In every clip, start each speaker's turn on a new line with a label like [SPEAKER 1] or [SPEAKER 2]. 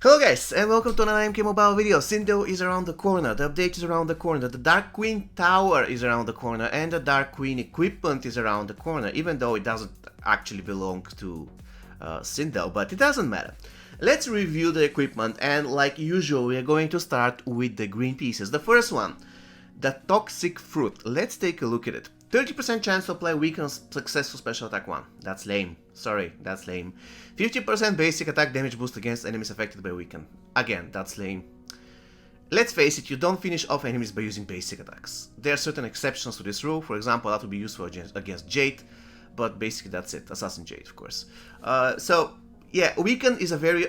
[SPEAKER 1] Hello guys, and welcome to another MK Mobile video. Sindel is around the corner, the update is around the corner, the Dark Queen Tower is around the corner, and the Dark Queen equipment is around the corner, even though it doesn't actually belong to Sindel, but it doesn't matter. Let's review the equipment, and like usual, we are going to start with the green pieces. The first one, the Toxic Fruit. Let's take a look at it. 30% chance to apply weak on successful special attack 1. That's lame. Sorry, that's lame. 50% basic attack damage boost against enemies affected by weaken. Again, that's lame. Let's face it, you don't finish off enemies by using basic attacks. There are certain exceptions to this rule. For example, that would be useful against Jade, but basically that's it. Assassin Jade, of course. So, yeah, weaken is a very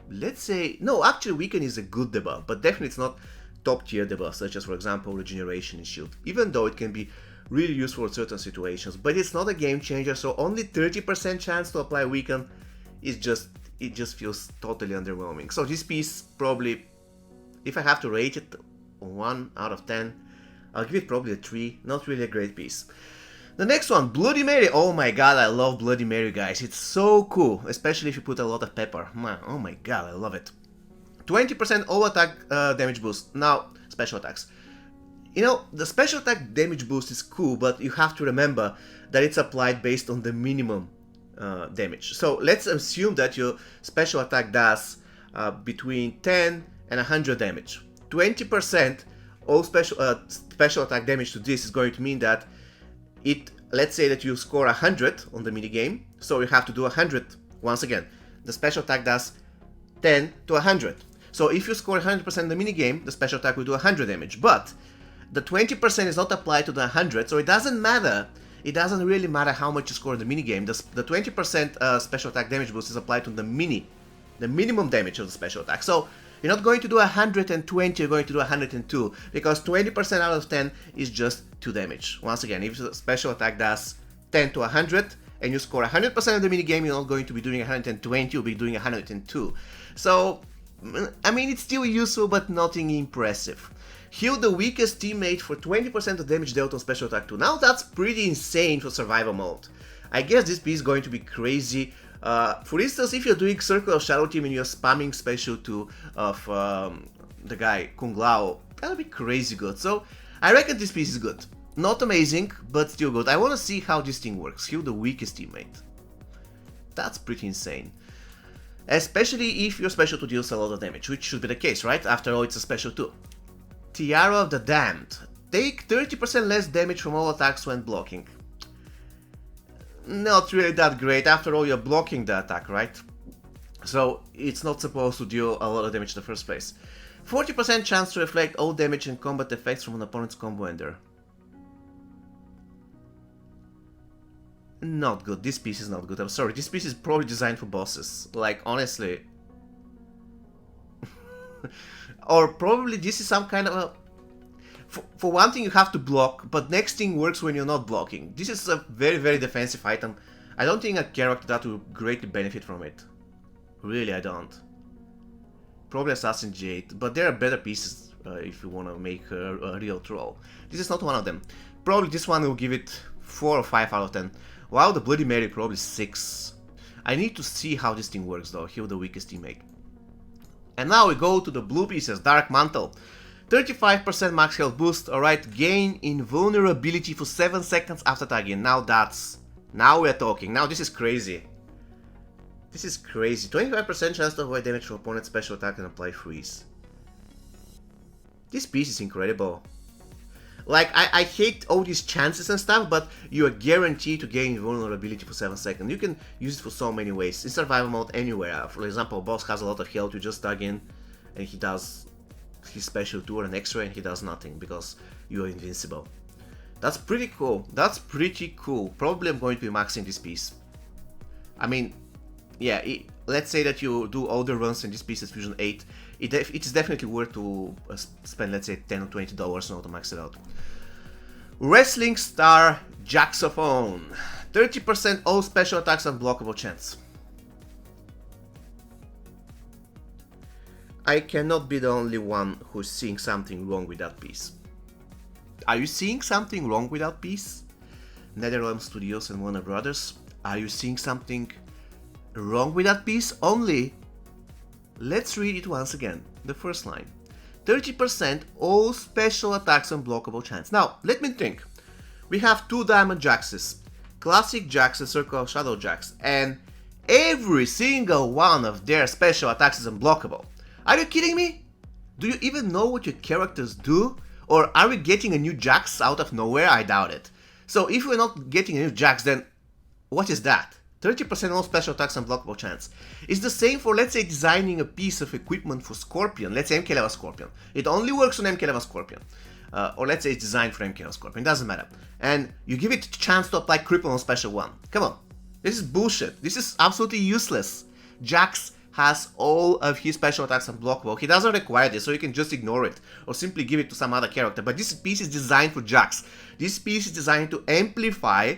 [SPEAKER 1] let's say... No, actually weaken is a good debuff, but definitely it's not top tier debuffs, such as for example regeneration in shield, even though it can be really useful in certain situations, but it's not a game changer. So only 30% chance to apply weaken is it just feels totally underwhelming. So this piece, probably, if I have to rate it 1 out of 10, I'll give it probably a 3. Not really a great piece. The next one, Bloody Mary. Oh my god, I love Bloody Mary, guys. It's so cool, especially if you put a lot of pepper. Man, oh my god, I love it. 20% all attack damage boost. Now, special attacks. You know, the special attack damage boost is cool, but you have to remember that it's applied based on the minimum damage. So let's assume that your special attack does between 10 and 100 damage. 20% all special attack damage to this is going to mean that let's say that you score 100 on the minigame, so you have to do 100 once again. The special attack does 10 to 100. So if you score 100% in the minigame, the special attack will do 100 damage, but the 20% is not applied to the 100, so it doesn't matter. It doesn't really matter how much you score in the minigame. The 20% special attack damage boost is applied to the minimum damage of the special attack. So you're not going to do 120, you're going to do 102, because 20% out of 10 is just 2 damage. Once again, if the special attack does 10 to 100, and you score 100% of the minigame, you're not going to be doing 120, you'll be doing 102. So, I mean, it's still useful, but nothing impressive. Heal the weakest teammate for 20% of damage dealt on special attack 2. Now that's pretty insane for survival mode. I guess this piece is going to be crazy. For instance, if you're doing Circle of Shadow Team and you're spamming special 2 of the guy, Kung Lao, that'll be crazy good. So, I reckon this piece is good. Not amazing, but still good. I want to see how this thing works. Heal the weakest teammate. That's pretty insane. Especially if your special 2 deals a lot of damage, which should be the case, right? After all, it's a special 2. Tiara of the Damned. Take 30% less damage from all attacks when blocking. Not really that great. After all, you're blocking the attack, right? So it's not supposed to deal a lot of damage in the first place. 40% chance to reflect all damage and combat effects from an opponent's combo ender. Not good. This piece is not good. I'm sorry. This piece is probably designed for bosses. Like, honestly. Or probably this is some kind of a... For one thing, you have to block, but next thing works when you're not blocking. This is a very, very defensive item. I don't think a character that will greatly benefit from it. Really, I don't. Probably Assassin Jade, but there are better pieces if you want to make her a real troll. This is not one of them. Probably this one will give it 4 or 5 out of 10. Wow, the Bloody Mary probably 6. I need to see how this thing works though. Heal the weakest teammate. And now we go to the blue pieces. Dark Mantle. 35% max health boost. Alright, gain invulnerability for 7 seconds after tagging. Now we're talking. Now this is crazy. This is crazy. 25% chance to avoid damage from opponent's special attack and apply freeze. This piece is incredible. Like, I hate all these chances and stuff, but you are guaranteed to gain vulnerability for 7 seconds. You can use it for so many ways. In survival mode, anywhere. For example, a boss has a lot of health, you just tag in, and he does his special 2 or an X-ray, and he does nothing, because you are invincible. That's pretty cool. That's pretty cool. Probably I'm going to be maxing this piece. I mean, yeah, let's say that you do all the runs in this piece at Fusion 8. It is definitely worth to spend, let's say, $10 or $20 in order to max it out. Wrestling Star Jaxophone. 30% all special attacks unblockable chance. I cannot be the only one who's seeing something wrong with that piece. Are you seeing something wrong with that piece? NetherRealm Studios and Warner Brothers? Are you seeing something wrong with that piece? Only Let's read it once again. The first line. 30% all special attacks unblockable chance. Now, let me think. We have 2 Diamond Jaxes, Classic Jax and Circle Shadow Jax, and every single one of their special attacks is unblockable. Are you kidding me? Do you even know what your characters do? Or are we getting a new Jax out of nowhere? I doubt it. So if we're not getting a new Jax, then what is that? 30% all special attacks unblockable chance. It's the same for, let's say, designing a piece of equipment for Scorpion. Let's say MK11 Scorpion. It only works on MK11 Scorpion. Or let's say it's designed for MK11 Scorpion. It doesn't matter. And you give it a chance to apply cripple on special 1. Come on. This is bullshit. This is absolutely useless. Jax has all of his special attacks unblockable. He doesn't require this, so you can just ignore it. Or simply give it to some other character. But this piece is designed for Jax. This piece is designed to amplify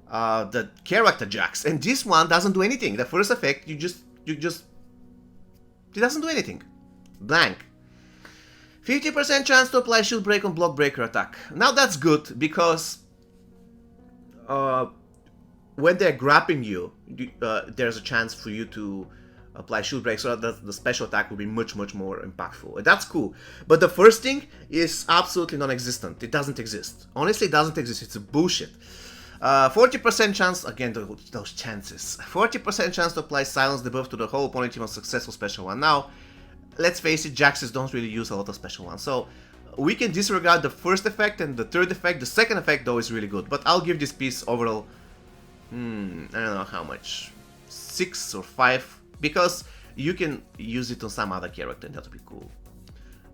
[SPEAKER 1] the character Jax, and this one doesn't do anything. The first effect, it doesn't do anything. Blank. 50% chance to apply shield break on block breaker attack. Now that's good because when they're grappling you, there's a chance for you to apply shield break, so that the special attack will be much more impactful. And that's cool. But the first thing is absolutely non-existent. It doesn't exist. Honestly, it doesn't exist. It's a bullshit. 40% chance, again, those chances. 40% chance to apply silence debuff to the whole opponent team on successful special 1. Now, let's face it, Jaxes don't really use a lot of special 1. So, we can disregard the first effect and the third effect. The second effect, though, is really good. But I'll give this piece overall, I don't know how much, 6 or 5. Because you can use it on some other character, and that would be cool.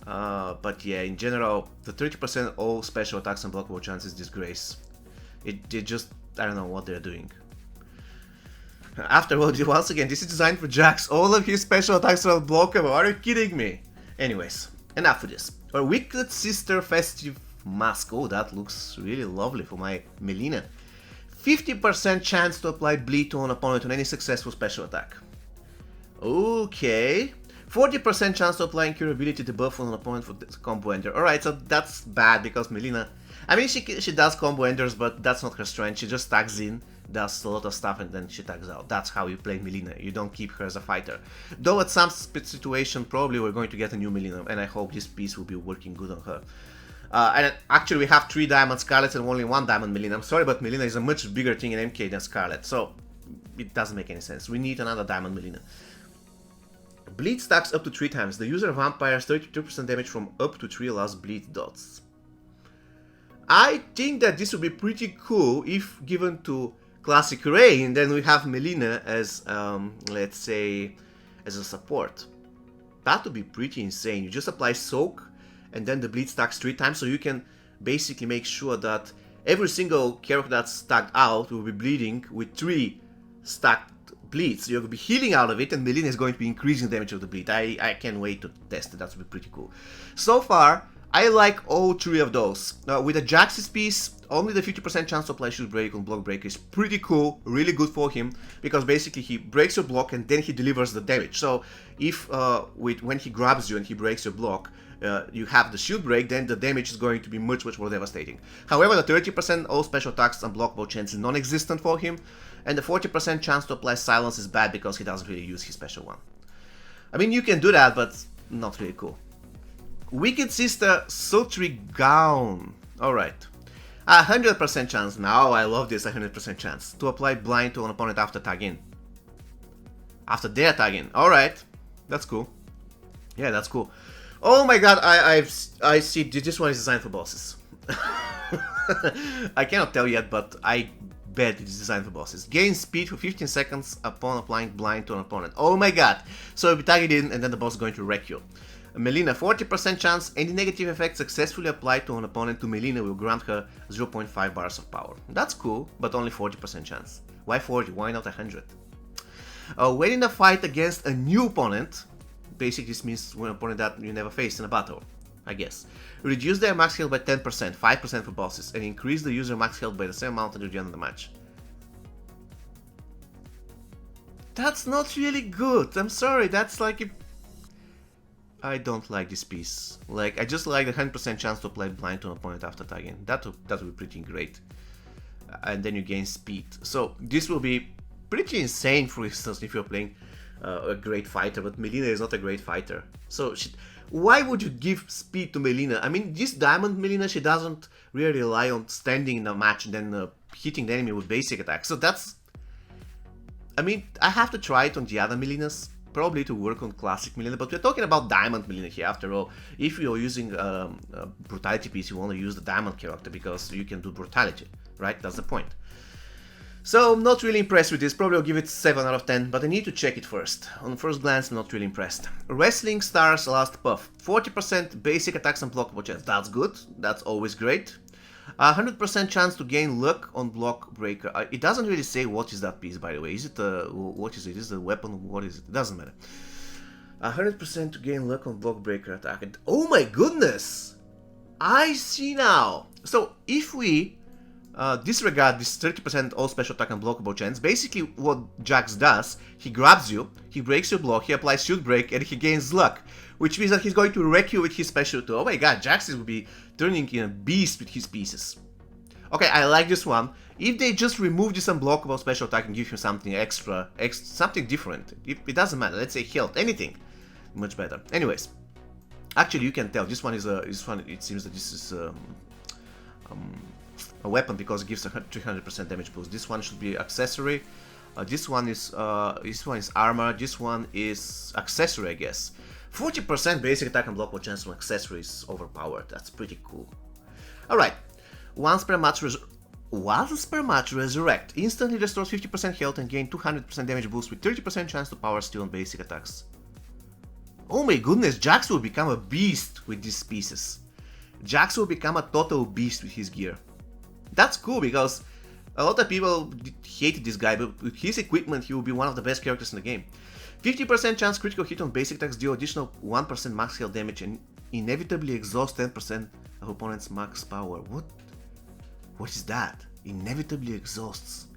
[SPEAKER 1] But yeah, in general, the 30% all special attacks and blockable chance is disgrace. It just, I don't know what they're doing. After all, once again, this is designed for Jax. All of his special attacks are unblockable. Are you kidding me? Anyways, enough of this. Our Wicked Sister Festive Mask. Oh, that looks really lovely for my Melina. 50% chance to apply bleed to an opponent on any successful special attack. Okay. 40% chance to apply incurability debuff on an opponent for combo ender. Alright, so that's bad because Melina, I mean, she does combo enders, but that's not her strength. She just tags in, does a lot of stuff, and then she tags out. That's how you play Melina. You don't keep her as a fighter. Though at some situation, probably we're going to get a new Melina, and I hope this piece will be working good on her. And actually, we have 3 Diamond Scarlets and only 1 Diamond Melina. I'm sorry, but Melina is a much bigger thing in MK than Scarlet, so it doesn't make any sense. We need another Diamond Melina. Bleed stacks up to 3 times. The user vampires 32% damage from up to 3 last bleed dots. I think that this would be pretty cool if given to Classic Rain, then we have Melina as, let's say, as a support. That would be pretty insane. You just apply Soak, and then the bleed stacks 3 times, so you can basically make sure that every single character that's stacked out will be bleeding with 3 stacked bleeds. So you're going to be healing out of it, and Melina is going to be increasing the damage of the bleed. I can't wait to test it. That would be pretty cool. So far, I like all 3 of those. With the Jax's piece, only the 50% chance to apply shield break on block break is pretty cool, really good for him, because basically he breaks your block and then he delivers the damage. So if when he grabs you and he breaks your block, you have the shield break, then the damage is going to be much more devastating. However, the 30% all special attacks unblockable chance is non-existent for him, and the 40% chance to apply silence is bad because he doesn't really use his special 1. I mean, you can do that, but not really cool. Wicked Sister Sultry Gown. Alright. 100% chance. Now I love this 100% chance. To apply blind to an opponent after tag in. After their tag in. Alright. That's cool. Yeah, that's cool. Oh my god, I see this one is designed for bosses. I cannot tell yet, but I bet it is designed for bosses. Gain speed for 15 seconds upon applying blind to an opponent. Oh my god. So you'll be tagged in and then the boss is going to wreck you. Melina, 40% chance, any negative effect successfully applied to an opponent to Melina will grant her 0.5 bars of power. That's cool, but only 40% chance. Why 40? Why not 100? When in a fight against a new opponent, basically this means an opponent that you never faced in a battle, I guess. Reduce their max health by 10%, 5% for bosses, and increase the user max health by the same amount until the end of the match. That's not really good, I'm sorry, that's like a... I don't like this piece. Like, I just like the 100% chance to apply blind to an opponent after tagging. That would be pretty great. And then you gain speed. So this will be pretty insane, for instance, if you're playing a great fighter, but Melina is not a great fighter. So why would you give speed to Melina? I mean, this Diamond Melina, she doesn't really rely on standing in a match and then hitting the enemy with basic attacks. So that's... I mean, I have to try it on the other Melinas, probably to work on classic Melina, but we're talking about Diamond Melina here after all. If you're using a brutality piece, you want to use the Diamond character because you can do brutality, right? That's the point. So I'm not really impressed with this, probably I'll give it 7 out of 10, but I need to check it first. On first glance, I'm not really impressed. Wrestling Stars Last Buff, 40% basic attacks and blockable chance, that's good, that's always great. 100% chance to gain luck on block breaker. It doesn't really say what is that piece, by the way. Is it what is it? Is it a weapon? What is it? It doesn't matter. 100% to gain luck on block breaker attack. And, oh my goodness! I see now. So if we disregard this 30% all special attack and blockable chance, basically what Jax does, he grabs you, he breaks your block, he applies shield break, and he gains luck, which means that he's going to wreck you with his special too. Oh my god, Jax will be turning in a beast with his pieces. Okay, I like this one. If they just remove this unblockable special attack and give him something extra, something different, it doesn't matter, let's say health, anything, much better. Anyways, actually you can tell, this one is it seems that this is a weapon because it gives a 300% damage boost. This one should be accessory. This one is armor. This one is accessory, I guess. 40% basic attack and blockable chance from accessory is overpowered. That's pretty cool. All right, once per match resurrect. Instantly restores 50% health and gain 200% damage boost with 30% chance to power steal on basic attacks. Oh my goodness, Jax will become a beast with these pieces. Jax will become a total beast with his gear. That's cool because a lot of people hated this guy, but with his equipment he will be one of the best characters in the game. 50% chance critical hit on basic attacks deal additional 1% max health damage and inevitably exhaust 10% of opponent's max power. What is that? Inevitably exhausts.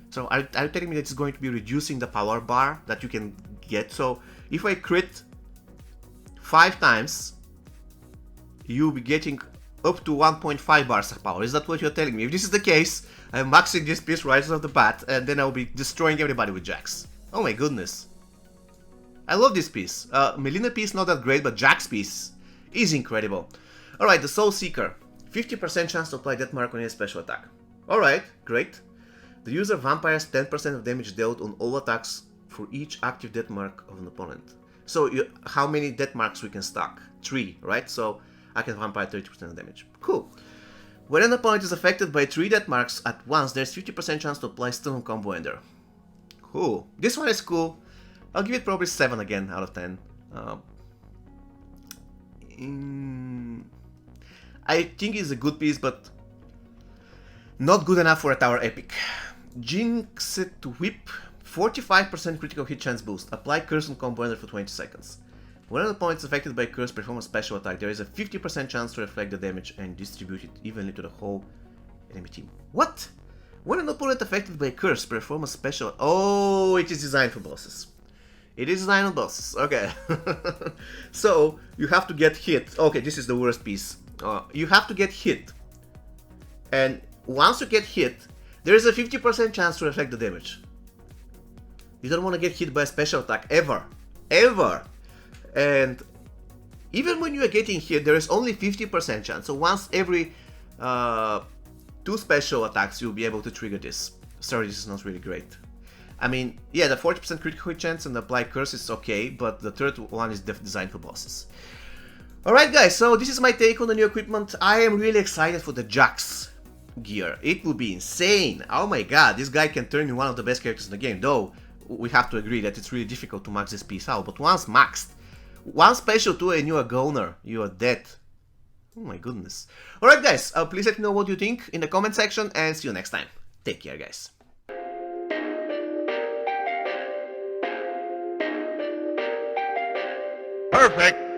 [SPEAKER 1] So are you telling me that it's going to be reducing the power bar that you can get? So if I crit 5 times, you'll be getting up to 1.5 bars of power. Is that what you're telling me? If this is the case, I'm maxing this piece right off the bat, and then I'll be destroying everybody with Jax. Oh my goodness. I love this piece. Melina piece not that great, but Jax piece is incredible. Alright, the Soul Seeker. 50% chance to apply Death Mark on any special attack. Alright, great. The user vampires 10% of damage dealt on all attacks for each active Death Mark of an opponent. So how many Death Marks we can stack? 3, right? So I can vampire 30% of damage. Cool. When an opponent is affected by 3 death marks at once, there's 50% chance to apply stun on combo ender. Cool. This one is cool. I'll give it probably 7 again out of 10. I think it's a good piece, but not good enough for a tower epic. Jinxed Whip. 45% critical hit chance boost. Apply curse on combo ender for 20 seconds. When an opponent is affected by curse, perform a special attack. There is a 50% chance to reflect the damage and distribute it evenly to the whole enemy team. What? When an opponent affected by curse, perform a special... Oh, it is designed for bosses. It is designed on bosses. Okay. So, you have to get hit. Okay, this is the worst piece. You have to get hit. And once you get hit, there is a 50% chance to reflect the damage. You don't want to get hit by a special attack, ever. Ever! And even when you are getting hit, there is only 50% chance. So once every 2 special attacks, you'll be able to trigger this. Sorry, this is not really great. I mean, yeah, the 40% critical hit chance and apply curse is okay, but the third one is designed for bosses. Alright guys, so this is my take on the new equipment. I am really excited for the Jax gear. It will be insane. Oh my god, this guy can turn into one of the best characters in the game. Though, we have to agree that it's really difficult to max this piece out. But once maxed, one special 2 and you are goner, you are dead. Oh my goodness. Alright guys, please let me know what you think in the comment section and see you next time. Take care guys.
[SPEAKER 2] Perfect.